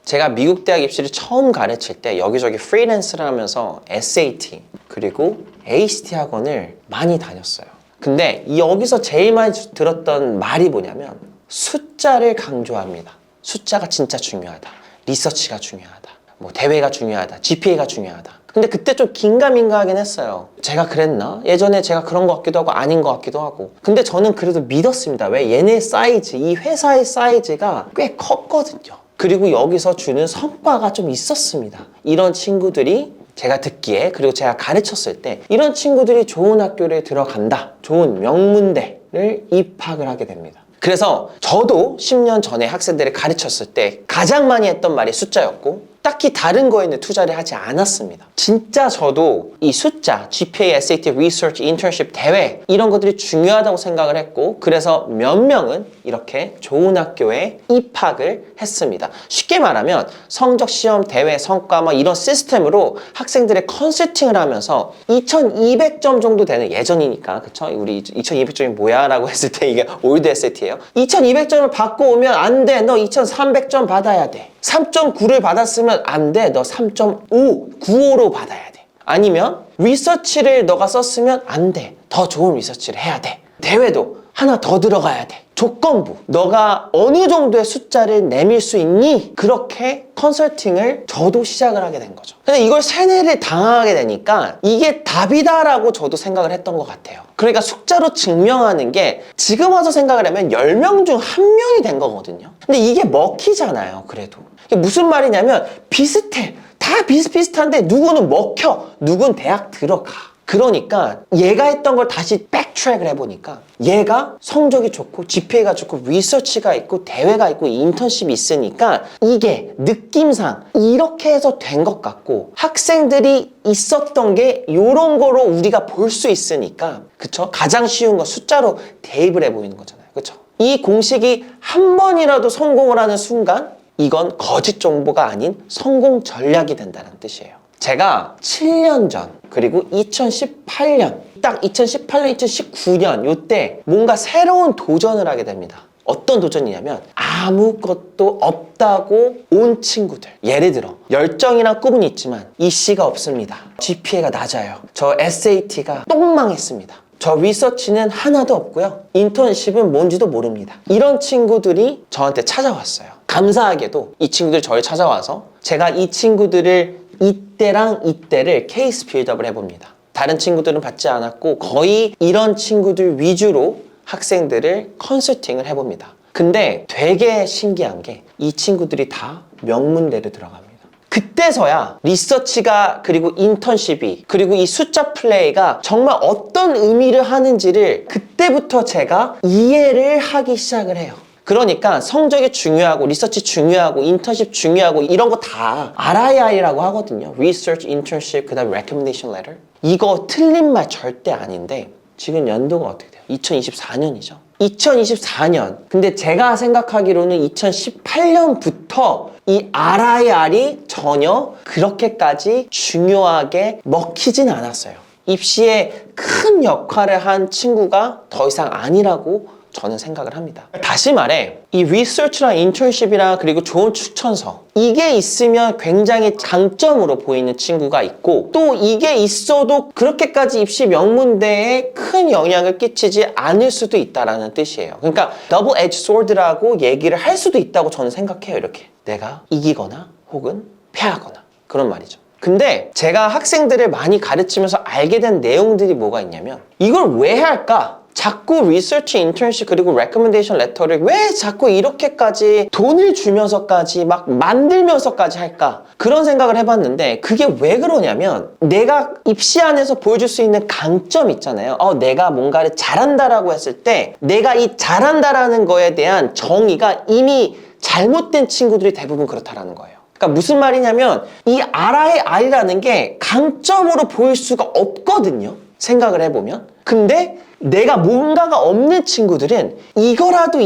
제가 미국 대학 입시를 처음 가르칠 때 여기저기 프리랜서를 하면서 SAT 그리고 ACT 학원을 많이 다녔어요. 근데 여기서 제일 많이 들었던 말이 뭐냐면 숫자를 강조합니다. 숫자가 진짜 중요하다. 리서치가 중요하다. 뭐 대회가 중요하다. GPA가 중요하다. 근데 그때 좀 긴가민가하긴 했어요. 제가 그랬나? 예전에 제가 그런 것 같기도 하고 아닌 것 같기도 하고. 근데 저는 그래도 믿었습니다. 왜? 얘네 사이즈, 이 회사의 사이즈가 꽤 컸거든요. 그리고 여기서 주는 성과가 좀 있었습니다. 이런 친구들이 제가 듣기에, 그리고 제가 가르쳤을 때 이런 친구들이 좋은 학교에 들어간다, 좋은 명문대를 입학을 하게 됩니다. 그래서 저도 10년 전에 학생들을 가르쳤을 때 가장 많이 했던 말이 숫자였고 딱히 다른 거에는 투자를 하지 않았습니다. 진짜 저도 이 숫자, GPA, SAT, Research, Internship, 대회 이런 것들이 중요하다고 생각을 했고 그래서 몇 명은 이렇게 좋은 학교에 입학을 했습니다. 쉽게 말하면 성적, 시험, 대회, 성과 막 이런 시스템으로 학생들의 컨설팅을 하면서 2200점 정도 되는 예전이니까 그쵸? 우리 2200점이 뭐야? 라고 했을 때 이게 올드 SAT예요. 2200점을 받고 오면 안 돼. 너 2300점 받아야 돼. 3.9를 받았으면 안 돼. 너 3.5, 95로 받아야 돼. 아니면 리서치를 너가 썼으면 안 돼. 더 좋은 리서치를 해야 돼. 대회도 하나 더 들어가야 돼. 조건부. 너가 어느 정도의 숫자를 내밀 수 있니? 그렇게 컨설팅을 저도 시작을 하게 된 거죠. 근데 이걸 세뇌를 당하게 되니까 이게 답이다라고 저도 생각을 했던 것 같아요. 그러니까 숫자로 증명하는 게 지금 와서 생각을 하면 10명 중 1명이 된 거거든요. 근데 이게 먹히잖아요, 그래도. 이게 무슨 말이냐면 비슷해. 다 비슷비슷한데 누구는 먹혀. 누군 대학 들어가. 그러니까 얘가 했던 걸 다시 백트랙을 해보니까 얘가 성적이 좋고 GPA가 좋고 리서치가 있고 대회가 있고 인턴십이 있으니까 이게 느낌상 이렇게 해서 된 것 같고 학생들이 있었던 게 이런 거로 우리가 볼 수 있으니까 그쵸? 가장 쉬운 거 숫자로 대입을 해보이는 거잖아요. 그쵸? 이 공식이 한 번이라도 성공을 하는 순간 이건 거짓 정보가 아닌 성공 전략이 된다는 뜻이에요. 제가 7년 전 그리고 2018년 딱 2018년, 2019년 이때 뭔가 새로운 도전을 하게 됩니다. 어떤 도전이냐면 아무것도 없다고 온 친구들 예를 들어 열정이랑 꿈은 있지만 이씨가 없습니다. GPA가 낮아요. 저 SAT가 똥망했습니다. 저 리서치는 하나도 없고요. 인턴십은 뭔지도 모릅니다. 이런 친구들이 저한테 찾아왔어요. 감사하게도 이 친구들이 저를 찾아와서 제가 이 친구들을 이때랑 이때를 케이스 빌드업을 해봅니다. 다른 친구들은 받지 않았고 거의 이런 친구들 위주로 학생들을 컨설팅을 해봅니다. 근데 되게 신기한 게 이 친구들이 다 명문대를 들어갑니다. 그때서야 리서치가 그리고 인턴십이 그리고 이 숫자 플레이가 정말 어떤 의미를 하는지를 그때부터 제가 이해를 하기 시작을 해요. 그러니까 성적이 중요하고 리서치 중요하고 인턴십 중요하고 이런 거 다 RIR이라고 하거든요. Research, Internship, 그 다음에 Recommendation Letter. 이거 틀린 말 절대 아닌데 지금 연도가 어떻게 돼요? 2024년이죠. 2024년. 근데 제가 생각하기로는 2018년부터 이 RIR이 전혀 그렇게까지 중요하게 먹히진 않았어요. 입시에 큰 역할을 한 친구가 더 이상 아니라고 저는 생각을 합니다. 다시 말해 이 리서치랑 인턴십이랑 그리고 좋은 추천서 이게 있으면 굉장히 장점으로 보이는 친구가 있고 또 이게 있어도 그렇게까지 입시 명문대에 큰 영향을 끼치지 않을 수도 있다는 뜻이에요. 그러니까 더블 에지 소드라고 얘기를 할 수도 있다고 저는 생각해요. 이렇게 내가 이기거나 혹은 패하거나 그런 말이죠. 근데 제가 학생들을 많이 가르치면서 알게 된 내용들이 뭐가 있냐면 이걸 왜 할까? 자꾸 리서치, 인턴십 그리고 레커멘데이션 레터를 왜 자꾸 이렇게까지 돈을 주면서까지 막 만들면서까지 할까? 그런 생각을 해봤는데 그게 왜 그러냐면 내가 입시 안에서 보여줄 수 있는 강점 있잖아요. 내가 뭔가를 잘한다라고 했을 때 내가 이 잘한다라는 거에 대한 정의가 이미 잘못된 친구들이 대부분 그렇다라는 거예요. 그러니까 무슨 말이냐면 이 RIR이라는 게 강점으로 보일 수가 없거든요. 생각을 해보면. 근데 내가 뭔가가 없는 친구들은 이거라도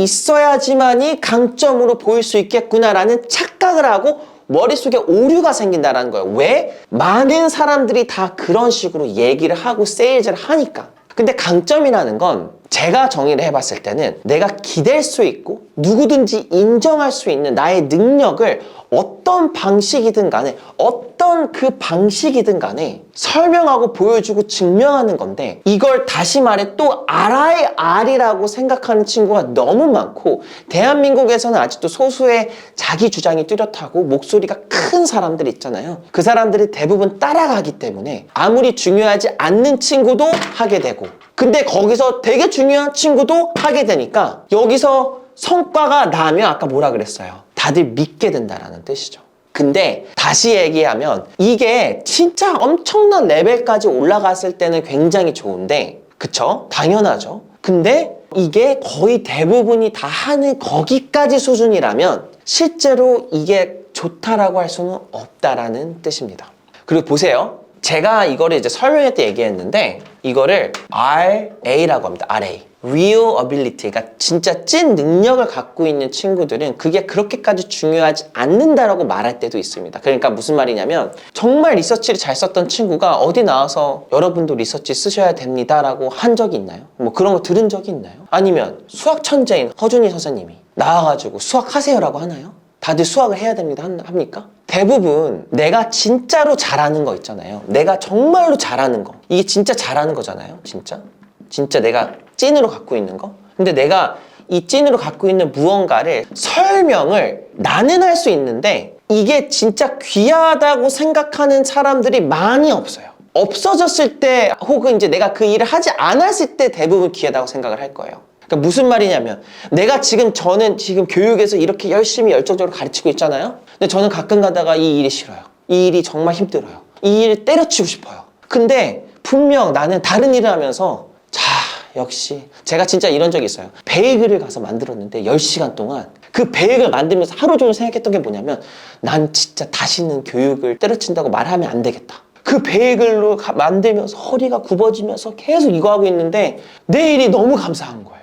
있어야지만이 강점으로 보일 수 있겠구나라는 착각을 하고 머릿속에 오류가 생긴다는 거예요. 왜? 많은 사람들이 다 그런 식으로 얘기를 하고 세일즈를 하니까. 근데 강점이라는 건 제가 정의를 해봤을 때는 내가 기댈 수 있고 누구든지 인정할 수 있는 나의 능력을 어떤 방식이든 간에 어떤 그 방식이든 간에 설명하고 보여주고 증명하는 건데, 이걸 다시 말해 또 R의 R이라고 생각하는 친구가 너무 많고, 대한민국에서는 아직도 소수의 자기 주장이 뚜렷하고 목소리가 큰 사람들이 있잖아요. 그 사람들이 대부분 따라가기 때문에 아무리 중요하지 않는 친구도 하게 되고, 근데 거기서 되게 중요한 친구도 하게 되니까 여기서 성과가 나면 아까 뭐라 그랬어요? 다들 믿게 된다라는 뜻이죠. 근데 다시 얘기하면 이게 진짜 엄청난 레벨까지 올라갔을 때는 굉장히 좋은데, 그쵸? 당연하죠. 근데 이게 거의 대부분이 다 하는 거기까지 수준이라면 실제로 이게 좋다라고 할 수는 없다라는 뜻입니다. 그리고 보세요. 제가 이거를 이제 설명할 때 얘기했는데, 이거를 RA라고 합니다. RA. Real ability. 그러니까 진짜 찐 능력을 갖고 있는 친구들은 그게 그렇게까지 중요하지 않는다라고 말할 때도 있습니다. 그러니까 무슨 말이냐면, 정말 리서치를 잘 썼던 친구가 어디 나와서 여러분도 리서치 쓰셔야 됩니다라고 한 적이 있나요? 뭐 그런 거 들은 적이 있나요? 아니면 수학 천재인 허준희 선생님이 나와가지고 수학하세요라고 하나요? 다들 수학을 해야 됩니다 합니까? 대부분 내가 진짜로 잘하는 거 있잖아요. 내가 정말로 잘하는 거. 이게 진짜 잘하는 거잖아요. 진짜 내가 찐으로 갖고 있는 거. 근데 내가 이 찐으로 갖고 있는 무언가를 설명을 나는 할 수 있는데, 이게 진짜 귀하다고 생각하는 사람들이 많이 없어요. 없어졌을 때, 혹은 이제 내가 그 일을 하지 않았을 때 대부분 귀하다고 생각을 할 거예요. 그러니까 무슨 말이냐면, 저는 지금 교육에서 이렇게 열심히 열정적으로 가르치고 있잖아요. 근데 저는 가끔 가다가 이 일이 싫어요. 이 일이 정말 힘들어요. 이 일을 때려치고 싶어요. 근데 분명 나는 다른 일을 하면서, 역시 제가 진짜 이런 적이 있어요. 베이글을 가서 만들었는데 10시간 동안 그 베이글 만들면서 하루 종일 생각했던 게 뭐냐면, 난 진짜 다시는 교육을 때려친다고 말하면 안 되겠다. 그 베이글로 만들면서 허리가 굽어지면서 계속 이거 하고 있는데 내 일이 너무 감사한 거예요.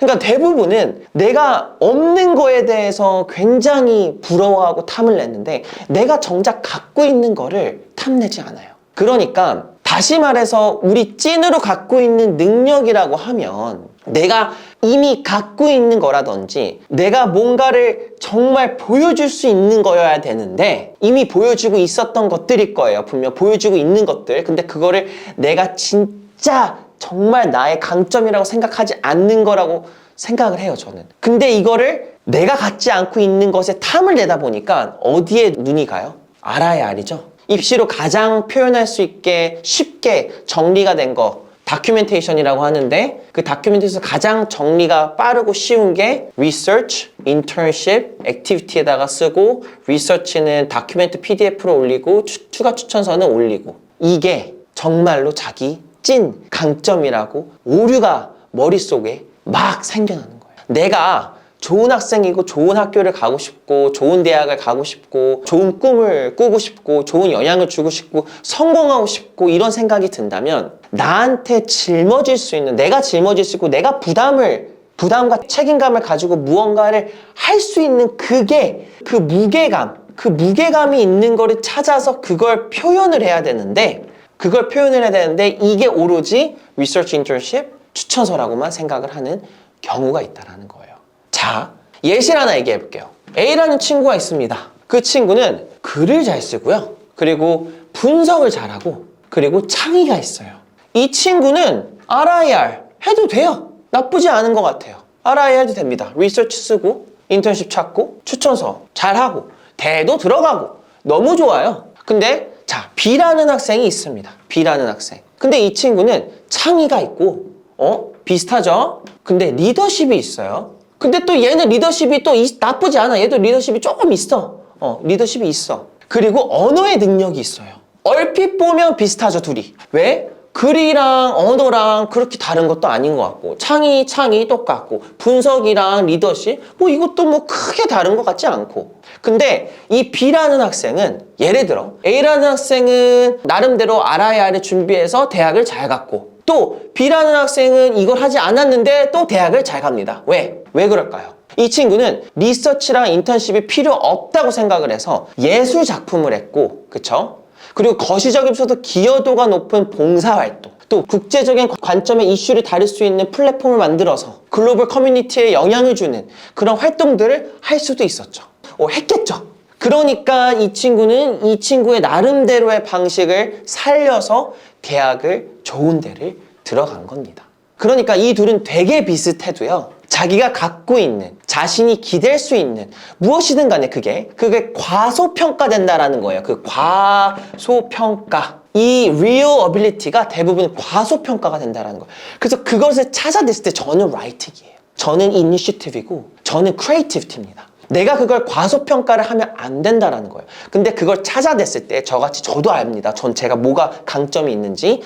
그러니까 대부분은 내가 없는 거에 대해서 굉장히 부러워하고 탐을 냈는데, 내가 정작 갖고 있는 거를 탐내지 않아요. 그러니까 다시 말해서 우리 찐으로 갖고 있는 능력이라고 하면 내가 이미 갖고 있는 거라든지 내가 뭔가를 정말 보여줄 수 있는 거여야 되는데, 이미 보여주고 있었던 것들일 거예요. 분명 보여주고 있는 것들. 근데 그거를 내가 진짜 정말 나의 강점이라고 생각하지 않는 거라고 생각을 해요, 저는. 근데 이거를 내가 갖지 않고 있는 것에 탐을 내다 보니까 어디에 눈이 가요? 알아야 알이죠. 입시로 가장 표현할 수 있게 쉽게 정리가 된 거 다큐멘테이션이라고 하는데, 그 다큐멘테이션에서 가장 정리가 빠르고 쉬운 게 research, internship, activity에다가 쓰고, research는 다큐멘트 PDF로 올리고 추가 추천서는 올리고, 이게 정말로 자기 찐 강점이라고 오류가 머릿속에 막 생겨나는 거예요. 내가 좋은 학생이고 좋은 학교를 가고 싶고 좋은 대학을 가고 싶고 좋은 꿈을 꾸고 싶고 좋은 영향을 주고 싶고 성공하고 싶고 이런 생각이 든다면, 나한테 짊어질 수 있는, 내가 짊어질 수 있고 내가 부담과 책임감을 가지고 무언가를 할 수 있는 그 무게감이 있는 거를 찾아서 그걸 표현을 해야 되는데, 이게 오로지 리서치 인턴십 추천서라고만 생각을 하는 경우가 있다는 거예요. 자, 예시를 하나 얘기해 볼게요. A라는 친구가 있습니다. 그 친구는 글을 잘 쓰고요. 그리고 분석을 잘하고, 그리고 창의가 있어요. 이 친구는 RIR 해도 돼요. 나쁘지 않은 것 같아요. RIR 해도 됩니다. 리서치 쓰고, 인턴십 찾고, 추천서 잘하고, 대도 들어가고, 너무 좋아요. 근데 자, B라는 학생이 있습니다. B라는 학생. 근데 이 친구는 창의가 있고, 비슷하죠? 근데 리더십이 있어요. 근데 또 얘는 리더십이 또 나쁘지 않아. 얘도 리더십이 조금 있어. 리더십이 있어. 그리고 언어의 능력이 있어요. 얼핏 보면 비슷하죠, 둘이. 왜? 글이랑 언어랑 그렇게 다른 것도 아닌 것 같고, 창의 똑같고, 분석이랑 리더십 뭐 이것도 뭐 크게 다른 것 같지 않고. 근데 이 B라는 학생은, 예를 들어 A라는 학생은 나름대로 RIR을 준비해서 대학을 잘 갔고, 또 B라는 학생은 이걸 하지 않았는데 또 대학을 잘 갑니다. 왜 그럴까요? 이 친구는 리서치랑 인턴십이 필요 없다고 생각을 해서 예술 작품을 했고, 그쵸? 그리고 거시적이면서도 기여도가 높은 봉사활동, 또 국제적인 관점의 이슈를 다룰 수 있는 플랫폼을 만들어서 글로벌 커뮤니티에 영향을 주는 그런 활동들을 할 수도 있었죠. 했겠죠. 그러니까 이 친구는 이 친구의 나름대로의 방식을 살려서 대학을 좋은 데를 들어간 겁니다. 그러니까 이 둘은 되게 비슷해도요. 자기가 갖고 있는, 자신이 기댈 수 있는 무엇이든 간에 그게 과소평가된다라는 거예요. 그 과소평가. 이 real ability가 대부분 과소평가가 된다는 거예요. 그래서 그것을 찾아냈을 때 저는 writing이에요. 저는 initiative이고 저는 creativity입니다. 내가 그걸 과소평가를 하면 안 된다라는 거예요. 근데 그걸 찾아냈을 때 저같이 저도 압니다. 제가 뭐가 강점이 있는지.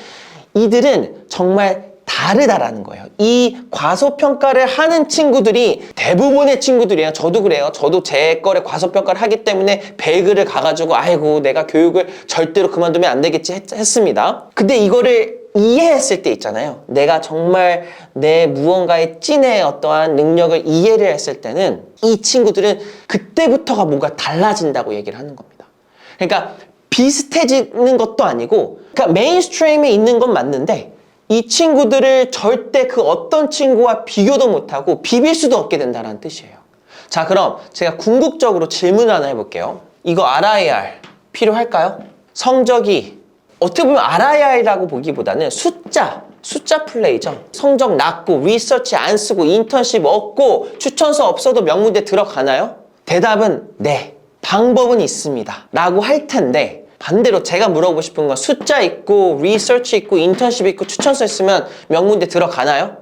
이들은 정말 다르다라는 거예요. 이 과소평가를 하는 친구들이 대부분의 친구들이에요. 저도 그래요. 저도 제 거를 과소평가를 하기 때문에 베이글을 가가지고 아이고 내가 교육을 절대로 그만두면 안 되겠지 했습니다. 근데 이거를 이해했을 때 있잖아요. 내가 정말 내 무언가의 찐의 어떠한 능력을 이해를 했을 때는 이 친구들은 그때부터가 뭔가 달라진다고 얘기를 하는 겁니다. 그러니까 비슷해지는 것도 아니고 그러니까 메인스트림에 있는 건 맞는데 이 친구들을 절대 그 어떤 친구와 비교도 못하고 비빌 수도 없게 된다는 뜻이에요. 자, 그럼 제가 궁극적으로 질문 하나 해볼게요. 이거 RIR 필요할까요? 성적이 어떻게 보면 RIR이라고 보기보다는 숫자 플레이죠. 성적 낮고 리서치 안 쓰고 인턴십 없고 추천서 없어도 명문대 들어가나요? 대답은 네. 방법은 있습니다. 라고 할 텐데 반대로 제가 물어보고 싶은 건 숫자 있고 리서치 있고 인턴십 있고 추천서 있으면 명문대 들어가나요?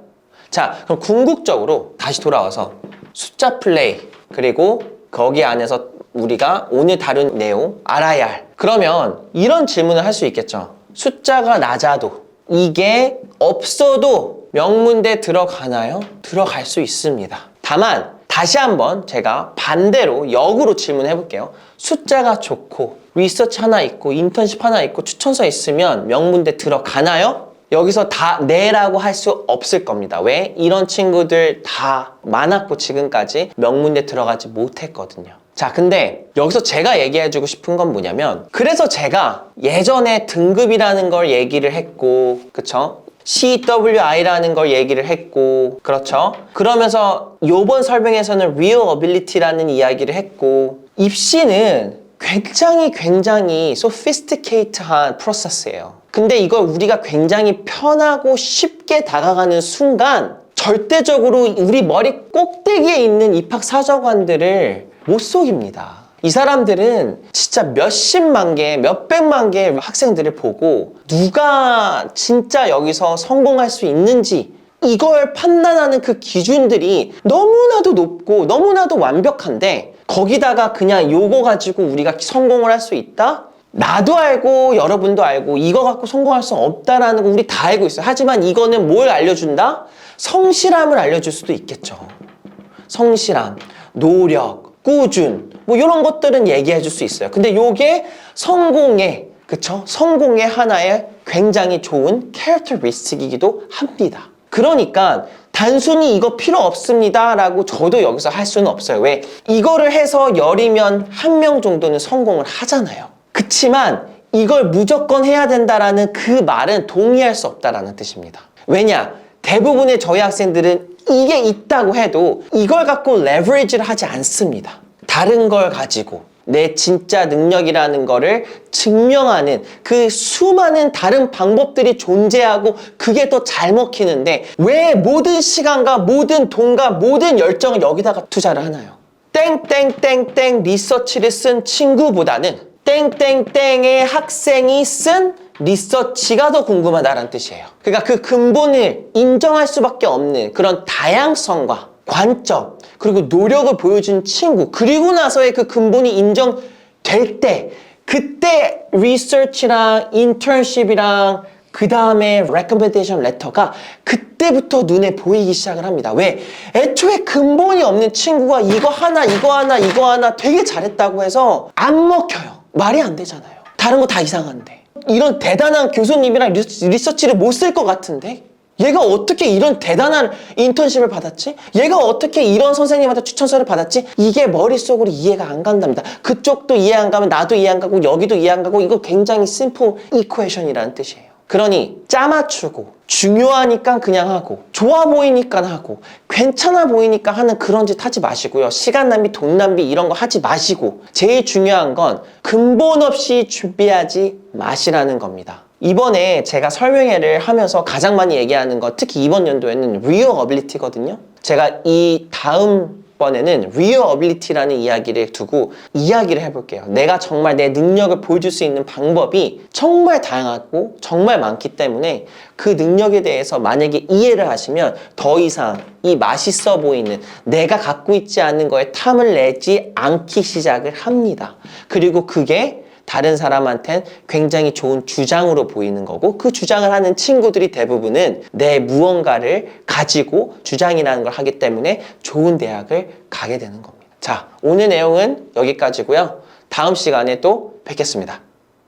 자, 그럼 궁극적으로 다시 돌아와서 숫자 플레이 그리고 거기 안에서 우리가 오늘 다룬 내용 RIR 그러면 이런 질문을 할 수 있겠죠. 숫자가 낮아도 이게 없어도 명문대 들어가나요? 들어갈 수 있습니다. 다만 다시 한번 제가 반대로 역으로 질문해 볼게요. 숫자가 좋고 리서치 하나 있고 인턴십 하나 있고 추천서 있으면 명문대 들어가나요? 여기서 다 네라고 할 수 없을 겁니다. 왜? 이런 친구들 다 많았고 지금까지 명문대 들어가지 못했거든요. 자, 근데 여기서 제가 얘기해주고 싶은 건 뭐냐면 그래서 제가 예전에 등급이라는 걸 얘기를 했고 그쵸? CWI라는 걸 얘기를 했고 그렇죠? 그러면서 요번 설명에서는 Real Ability라는 이야기를 했고 입시는 굉장히 sophisticated한 프로세스예요. 근데 이걸 우리가 굉장히 편하고 쉽게 다가가는 순간 절대적으로 우리 머리 꼭대기에 있는 입학사정관들을 못 속입니다. 이 사람들은 진짜 몇십만 개, 몇백만 개의 학생들을 보고 누가 진짜 여기서 성공할 수 있는지 이걸 판단하는 그 기준들이 너무나도 높고 너무나도 완벽한데 거기다가 그냥 요거 가지고 우리가 성공을 할 수 있다? 나도 알고 여러분도 알고 이거 갖고 성공할 수 없다라는 거 우리 다 알고 있어요. 하지만 이거는 뭘 알려준다? 성실함을 알려줄 수도 있겠죠. 성실함, 노력, 꾸준 뭐 이런 것들은 얘기해 줄 수 있어요. 근데 요게 성공의 그쵸? 성공의 하나의 굉장히 좋은 캐릭터리스틱이기도 합니다. 그러니까 단순히 이거 필요 없습니다 라고 저도 여기서 할 수는 없어요. 왜? 이거를 해서 10이면 1명 정도는 성공을 하잖아요. 그치만 이걸 무조건 해야 된다라는 그 말은 동의할 수 없다라는 뜻입니다. 왜냐? 대부분의 저희 학생들은 이게 있다고 해도 이걸 갖고 레버리지를 하지 않습니다. 다른 걸 가지고 내 진짜 능력이라는 거를 증명하는 그 수많은 다른 방법들이 존재하고 그게 더 잘 먹히는데 왜 모든 시간과 모든 돈과 모든 열정을 여기다가 투자를 하나요? 땡땡땡땡 리서치를 쓴 친구보다는 땡땡땡의 학생이 쓴 리서치가 더 궁금하다는 뜻이에요. 그러니까 그 근본을 인정할 수밖에 없는 그런 다양성과 관점 그리고 노력을 보여준 친구 그리고 나서의 그 근본이 인정될 때 그때 리서치랑 인턴십이랑 그 다음에 recommendation letter가 그때부터 눈에 보이기 시작을 합니다. 왜? 애초에 근본이 없는 친구가 이거 하나 되게 잘했다고 해서 안 먹혀요. 말이 안 되잖아요. 다른 거 다 이상한데. 이런 대단한 교수님이랑 리서치를 못 쓸 것 같은데? 얘가 어떻게 이런 대단한 인턴십을 받았지? 얘가 어떻게 이런 선생님한테 추천서를 받았지? 이게 머릿속으로 이해가 안 간답니다. 그쪽도 이해 안 가면 나도 이해 안 가고 여기도 이해 안 가고 이거 굉장히 심플 이퀘이션이라는 뜻이에요. 그러니 짜맞추고 중요하니까 그냥 하고 좋아 보이니까 하고 괜찮아 보이니까 하는 그런 짓 하지 마시고요. 시간 낭비, 돈 낭비 이런 거 하지 마시고 제일 중요한 건 근본 없이 준비하지 마시라는 겁니다. 이번에 제가 설명회를 하면서 가장 많이 얘기하는 거 특히 이번 연도에는 real ability거든요. 제가 이 다음 번에는 real ability라는 이야기를 두고 이야기를 해볼게요. 내가 정말 내 능력을 보여줄 수 있는 방법이 정말 다양하고 정말 많기 때문에 그 능력에 대해서 만약에 이해를 하시면 더 이상 이 맛있어 보이는 내가 갖고 있지 않은 거에 탐을 내지 않기 시작을 합니다. 그리고 그게 다른 사람한텐 굉장히 좋은 주장으로 보이는 거고 그 주장을 하는 친구들이 대부분은 내 무언가를 가지고 주장이라는 걸 하기 때문에 좋은 대학을 가게 되는 겁니다. 자, 오늘 내용은 여기까지고요. 다음 시간에 또 뵙겠습니다.